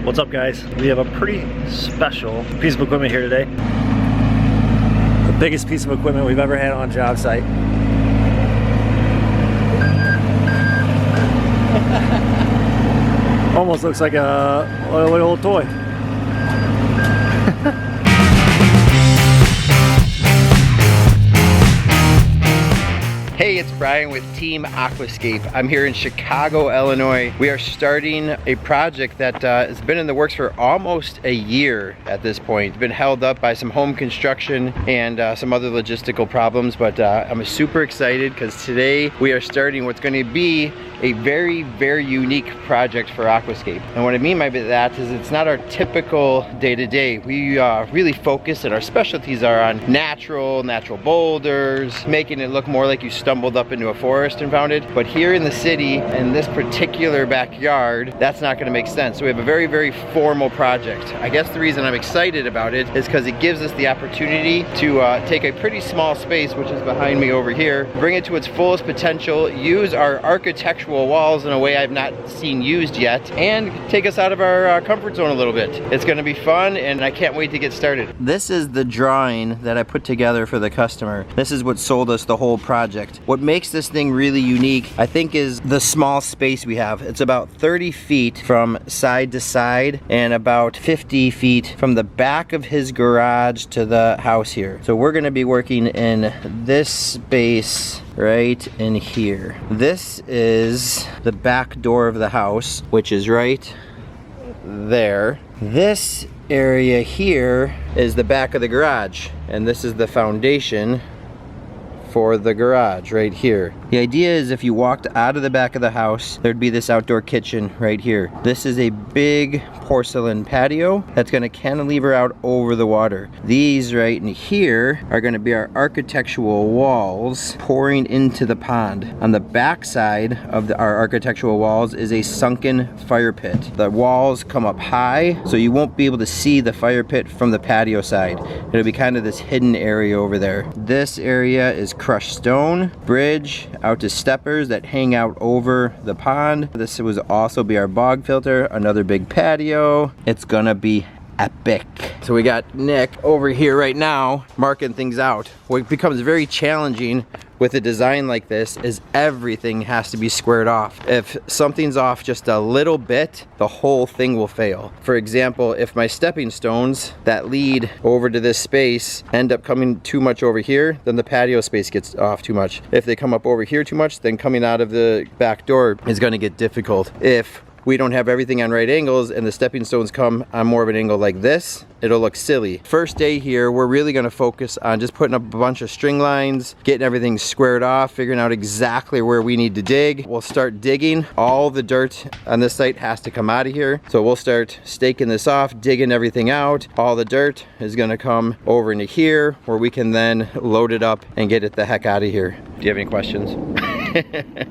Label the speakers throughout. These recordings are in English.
Speaker 1: What's up, guys? We have a pretty special piece of equipment here today. The biggest piece of equipment we've ever had on a job site. Almost looks like a little toy.
Speaker 2: Hey, it's Brian with Team Aquascape. I'm here in Chicago, Illinois. We are starting a project that has been in the works for almost a year at this point. It's been held up by some home construction and some other logistical problems, but I'm super excited because today we are starting what's going to be a very, very unique project for Aquascape. And what I mean by that is it's not our typical day-to-day. We really focus, and our specialties are on natural boulders, making it look more like you stumbled up into a forest and found it. But here in the city, in this particular backyard, that's not going to make sense. So we have a very, very formal project. I guess the reason I'm excited about it is because it gives us the opportunity to take a pretty small space, which is behind me over here, bring it to its fullest potential, use our architectural walls in a way I've not seen used yet, and take us out of our comfort zone a little bit. It's going to be fun, and I can't wait to get started. This is the drawing that I put together for the customer. This is what sold us the whole project. What makes this thing really unique, I think, is the small space we have. It's about 30 feet from side to side and about 50 feet from the back of his garage to the house here. So we're going to be working in this space right in here. This is the back door of the house, which is right there. This area here is the back of the garage, and this is the foundation for the garage right here. The idea is if you walked out of the back of the house, there'd be this outdoor kitchen right here. This is a big porcelain patio that's going to cantilever out over the water. These right in here are going to be our architectural walls pouring into the pond. On the back side of our architectural walls is a sunken fire pit. The walls come up high, so you won't be able to see the fire pit from the patio side. It'll be kind of this hidden area over there. This area is crushed stone, bridge out to steppers that hang out over the pond. This would also be our bog filter, another big patio. It's gonna be epic. So we got Nick over here right now marking things out. What becomes very challenging with a design like this is everything has to be squared off. If something's off just a little bit, the whole thing will fail. For example, if my stepping stones that lead over to this space end up coming too much over here, then the patio space gets off too much. If they come up over here too much, then coming out of the back door is going to get difficult. If we don't have everything on right angles and the stepping stones come on more of an angle like this, it'll look silly. First day here, we're really gonna focus on just putting up a bunch of string lines, getting everything squared off, figuring out exactly where we need to dig. We'll start digging. All the dirt on this site has to come out of here. So we'll start staking this off, digging everything out. All the dirt is gonna come over into here where we can then load it up and get it the heck out of here. Do you have any questions?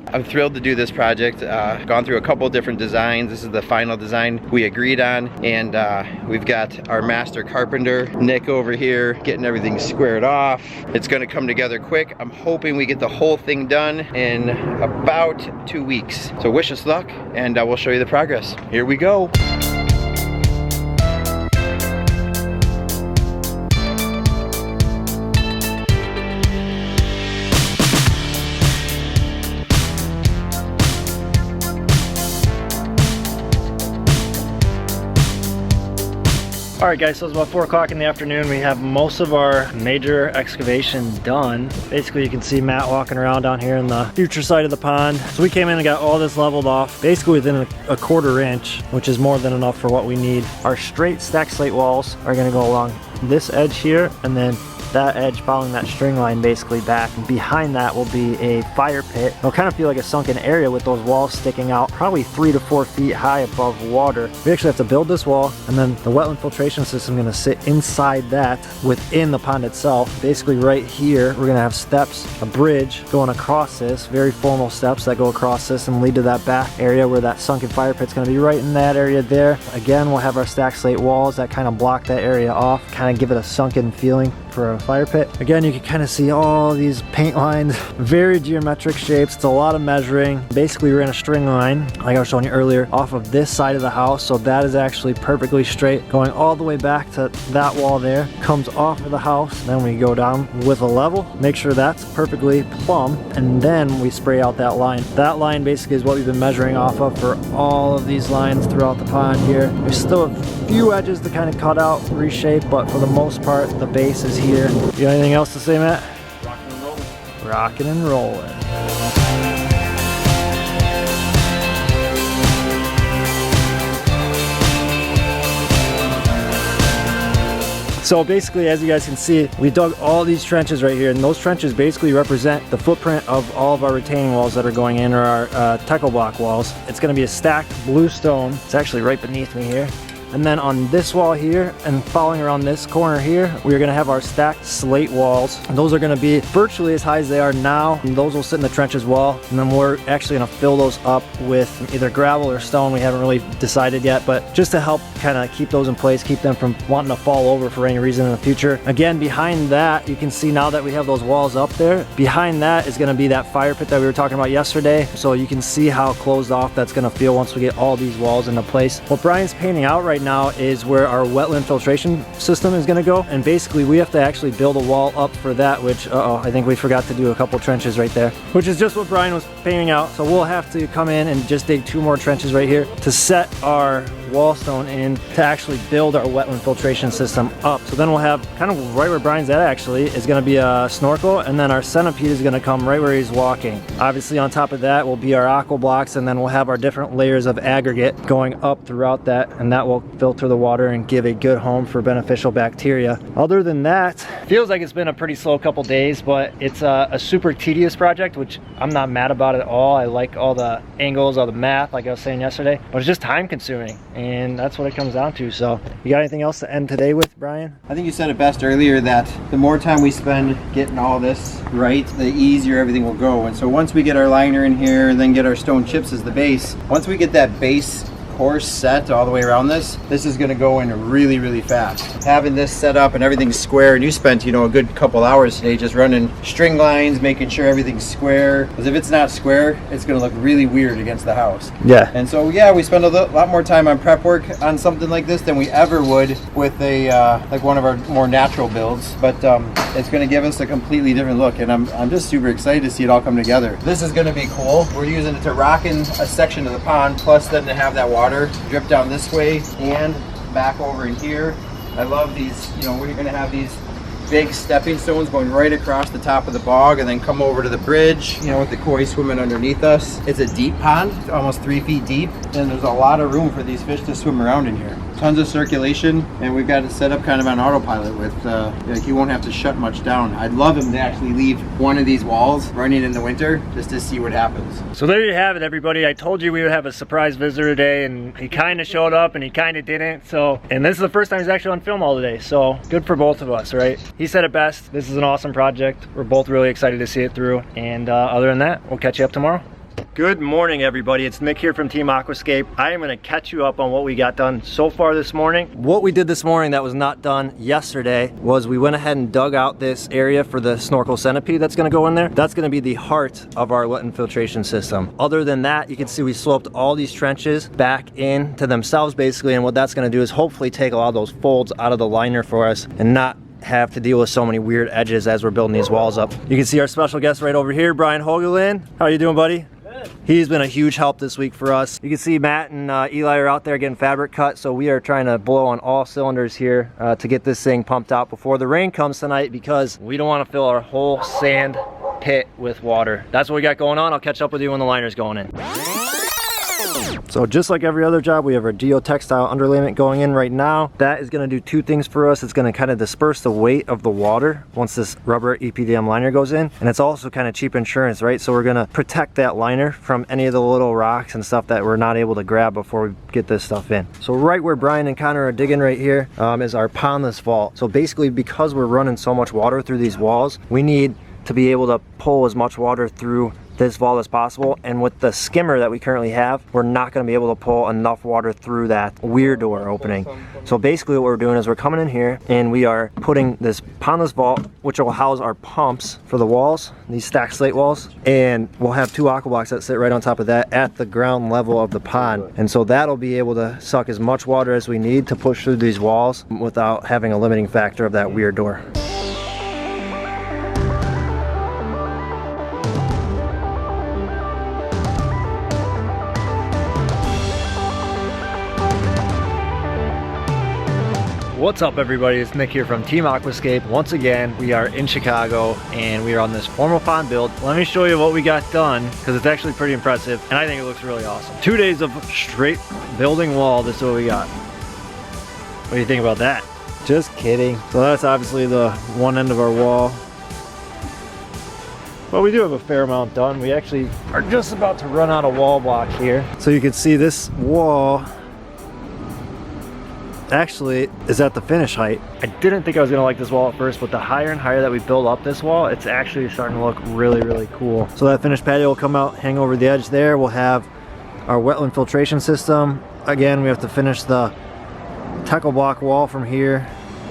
Speaker 2: I'm thrilled to do this project. Gone through a couple different designs. This is the final design we agreed on, and we've got our master carpenter, Nick, over here getting everything squared off. It's gonna come together quick. I'm hoping we get the whole thing done in about 2 weeks. So wish us luck, and we'll show you the progress. Here we go.
Speaker 1: Alright guys, so it's about 4 o'clock in the afternoon. We have most of our major excavation done. Basically you can see Matt walking around down here in the future side of the pond. So we came in and got all this leveled off, basically within a 1/4 inch, which is more than enough for what we need. Our straight stack slate walls are going to go along this edge here, and then that edge following that string line basically back. And behind that will be a fire pit. It'll kind of feel like a sunken area with those walls sticking out probably 3 to 4 feet high above water. We actually have to build this wall, and then the wetland filtration system is going to sit inside that within the pond itself. Basically right here we're going to have steps, a bridge going across this, very formal steps that go across this and lead to that back area where that sunken fire pit's going to be right in that area there. Again, we'll have our stack slate walls that kind of block that area off, kind of give it a sunken feeling. for a fire pit. Again, you can kind of see all these paint lines, very geometric shapes. It's a lot of measuring. Basically, we're in a string line, like I was showing you earlier, off of this side of the house. So that is actually perfectly straight, going all the way back to that wall there, comes off of the house. Then we go down with a level, make sure that's perfectly plumb, and then we spray out that line. That line basically is what we've been measuring off of for all of these lines throughout the pond here. There's still a few edges to kind of cut out, reshape, but for the most part, the base is here. You got anything else to say, Matt?
Speaker 3: Rocking and rolling.
Speaker 1: Rocking and rolling. So basically, as you guys can see, we dug all these trenches right here, and those trenches basically represent the footprint of all of our retaining walls that are going in, or our techo block walls. It's gonna be a stacked blue stone. It's actually right beneath me here. And then on this wall here and following around this corner here, we're gonna have our stacked slate walls. And those are gonna be virtually as high as they are now. And those will sit in the trench as well. And then we're actually gonna fill those up with either gravel or stone. We haven't really decided yet, but just to help kind of keep those in place, keep them from wanting to fall over for any reason in the future. Again, behind that, you can see now that we have those walls up there, behind that is gonna be that fire pit that we were talking about yesterday. So you can see how closed off that's gonna feel once we get all these walls into place. What Brian's painting out right now is where our wetland filtration system is going to go, and basically we have to actually build a wall up for that, which I think we forgot to do a couple trenches right there, which is just what Brian was painting out. So we'll have to come in and just dig 2 more trenches right here to set our wall stone in to actually build our wetland filtration system up. So then we'll have kind of right where Brian's at actually is going to be a snorkel, and then our centipede is going to come right where he's walking. Obviously on top of that will be our aqua blocks, and then we'll have our different layers of aggregate going up throughout that, and that will filter the water and give a good home for beneficial bacteria. Other than that, feels like it's been a pretty slow couple days, but it's a super tedious project, which I'm not mad about at all. I like all the angles, all the math, like I was saying yesterday, but it's just time consuming, and that's what it comes down to. So you got anything else to end today with, Brian?
Speaker 2: I think you said it best earlier that the more time we spend getting all this right, the easier everything will go. And so once we get our liner in here and then get our stone chips as the base, once we get that base course set all the way around this is going to go in really, really fast. Having this set up and everything's square, and you spent, you know, a good couple hours today just running string lines, making sure everything's square, because if it's not square, it's going to look really weird against the house.
Speaker 1: Yeah.
Speaker 2: And so yeah, we spend a lot more time on prep work on something like this than we ever would with a like one of our more natural builds, but it's going to give us a completely different look, and I'm just super excited to see it all come together. This is going to be cool. We're using it to rock in a section of the pond, plus then to have that water drip down this way and back over in here. I love these, you know, we're going to have these big stepping stones going right across the top of the bog and then come over to the bridge, you know, with the koi swimming underneath us. It's a deep pond, almost 3 feet deep, and there's a lot of room for these fish to swim around in here. Tons of circulation, and we've got it set up kind of on autopilot with, like, he won't have to shut much down. I'd love him to actually leave one of these walls running in the winter just to see what happens.
Speaker 1: So there you have it, everybody. I told you we would have a surprise visitor today, and he kind of showed up and he kind of didn't. So, and this is the first time he's actually on film all today, so good for both of us, right? He said it best. This is an awesome project. We're both really excited to see it through, and other than that, we'll catch you up tomorrow. Good morning, everybody. It's Nick here from Team Aquascape. I am going to catch you up on what we got done so far this morning. What we did this morning that was not done yesterday was we went ahead and dug out this area for the snorkel centipede that's going to go in there. That's going to be the heart of our wetland filtration system. Other than that, you can see we sloped all these trenches back into themselves basically, and what that's going to do is hopefully take a lot of those folds out of the liner for us and not have to deal with so many weird edges as we're building these walls up. You can see our special guest right over here, Brian Hogelin. How are you doing, buddy? He's been a huge help this week for us. You can see Matt and Eli are out there getting fabric cut, so we are trying to blow on all cylinders here to get this thing pumped out before the rain comes tonight, because we don't want to fill our whole sand pit with water. That's what we got going on. I'll catch up with you when the liner's going in. So just like every other job, we have our geotextile underlayment going in right now. That is going to do 2 things for us. It's going to kind of disperse the weight of the water once this rubber EPDM liner goes in, and it's also kind of cheap insurance, right? So we're going to protect that liner from any of the little rocks and stuff that we're not able to grab before we get this stuff in. So right where Brian and Connor are digging right here is our pondless vault. So basically, because we're running so much water through these walls, we need to be able to pull as much water through this vault as possible. And with the skimmer that we currently have, we're not going to be able to pull enough water through that weir door opening. So basically what we're doing is we're coming in here and we are putting this pondless vault, which will house our pumps for the walls, these stacked slate walls, and we'll have 2 aqua blocks that sit right on top of that at the ground level of the pond. And so that'll be able to suck as much water as we need to push through these walls without having a limiting factor of that weir door. What's up everybody, it's Nick here from Team Aquascape. Once again, we are in Chicago and we are on this formal pond build. Let me show you what we got done because it's actually pretty impressive and I think it looks really awesome. 2 days of straight building wall, this is what we got. What do you think about that? Just kidding. So that's obviously the one end of our wall. But we do have a fair amount done. We actually are just about to run out of wall blocks here. So you can see this wall actually is at the finish height. I didn't think I was gonna like this wall at first, but the higher and higher that we build up this wall, it's actually starting to look really, really cool. So that finished patio will come out, hang over the edge there. We'll have our wetland filtration system. Again, we have to finish the tackle block wall from here,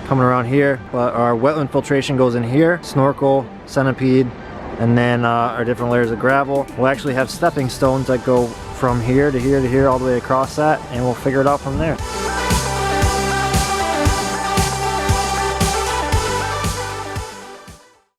Speaker 1: coming around here, but our wetland filtration goes in here, snorkel, centipede, and then our different layers of gravel. We'll actually have stepping stones that go from here to here to here all the way across that, and we'll figure it out from there.